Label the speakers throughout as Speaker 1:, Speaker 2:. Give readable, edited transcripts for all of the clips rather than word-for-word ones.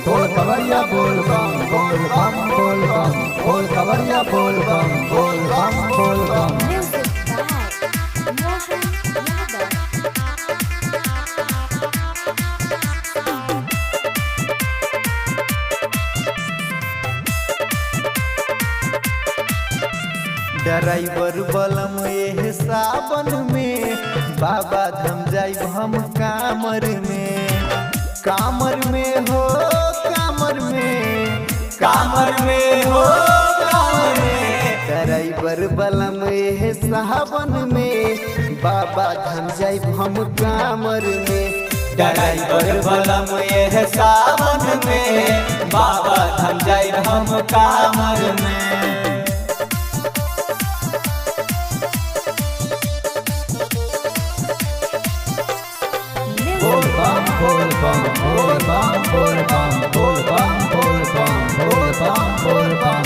Speaker 1: बोल खबरिया बोल बम बोल बम बोल बम बोल खबरिया बोल बम बोल बम बोल बम।
Speaker 2: Music by Mohan Yadav.
Speaker 3: Driver बलम एह सावन में बाबा धाम जाइब हम कामर में। कामर में हो कामर में, कामर में हो कामर में। ड्राइवर बलम एह सावन में बाबा धाम जाइब हम कामर में। ड्राइवर बलम एह सावन में बाबा धाम जाइब हम कामर में।
Speaker 1: बोल बम बोल बम बोल बम बोल बम बोल बम बोल बम बोल बम बोल बम।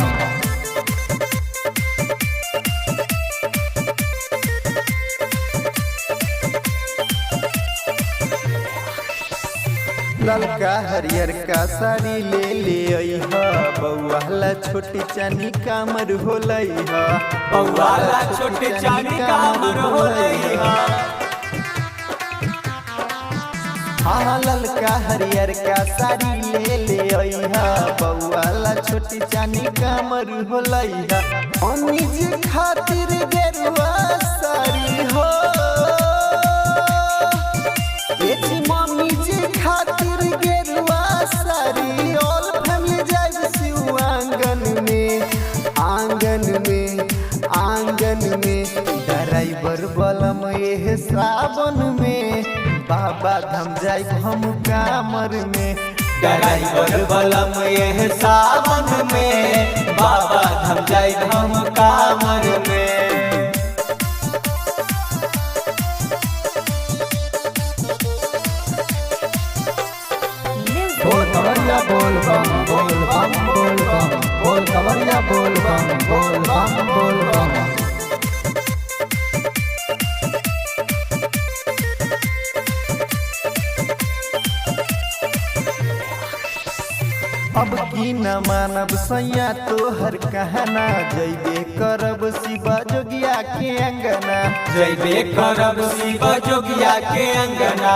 Speaker 3: ललका हरियर का साड़ी ले ले अइहा, बउवाला छोटी चानी कामर होलइहा। बउवाला छोटी चानी कामर होलइहा। हाँ ललका हरियर का साड़ी ले ले अइहा, बउवाला छोटी चानी कामर होलइहा। मम्मी जी खातिर गेरुआ साड़ी हो, बेटी मम्मी जी खातिर गेरुआ साड़ी। ऑल फैमिली जाइब शिव आंगन में, आंगन में, आंगन में। ड्राइवर बलम एह सावन में बाबा धाम जाइब हम कामर में। ड्राइवर बलम एह सावन में बाबा धाम जाइब हम कामर में।
Speaker 1: बोल खबरिया बोल बम बोल बम बोल बम बोल खबरिया बोल बम बोल बम बोल बम।
Speaker 3: अब की न मानब सैया तोहर कहना, जैबे करब शिवा जोगिया के अंगना। जैबे करब शिवा जोगिया के अंगना।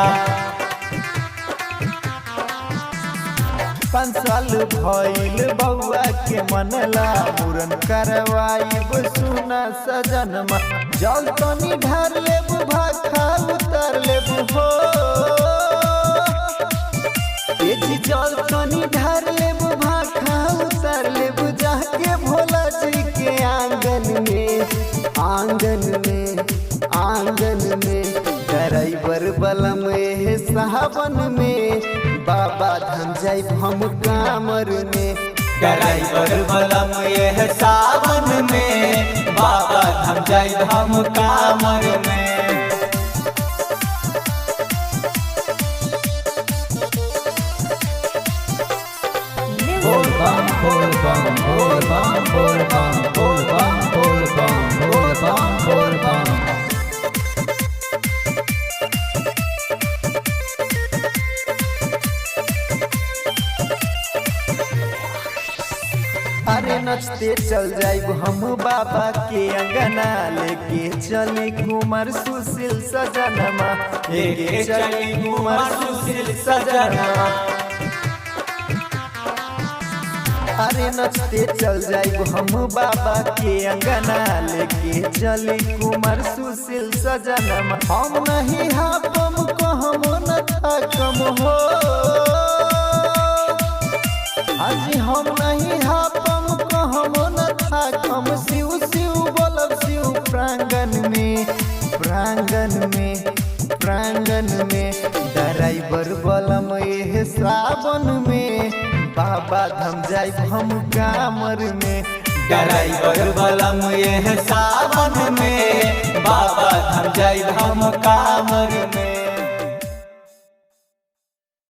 Speaker 3: 5 साल भइल बउआ के मनला, पूरन करवाइब सुना सजनमा। जल तनी ढार लेब भाखा उतर लेब हो, बेटी जल तनी ढार लेब भाखा उतर लेब। जाके भोला जी के आंगन में, आंगन में, आंगन में। ड्राइवर बलम एह सावन में बाबा धाम जाइब हम कामर में। ड्राइवर बलम एह सावन में बाबा धाम जाइब हम कामर में।
Speaker 1: बोल बम बोल बम बोल बम बोल बम बोल बम बोल बम बोल बम बोल बम।
Speaker 3: अरे नचते चल जाइब हम बाबा के अंगना, लेके चले कुमार सुशील सजनमा। लेके चले कुमार सुशील सजनमा। अरे नचते चल जाइब हम बाबा के अंगना, लेके चले कुमार सुशील सजनमा। हम नहीं हापम कहम न थकम हो, आज हम नहीं हापम कहम न थकम। शिव शिव बोलब शिव प्रांगण में, प्रांगण में, प्रांगण में। ड्राइवर बलम एह सावन में बाबा धाम जाइब हम कामर में। ड्राइवर बलम एह सावन में बाबा धाम जाइब हम कामर में।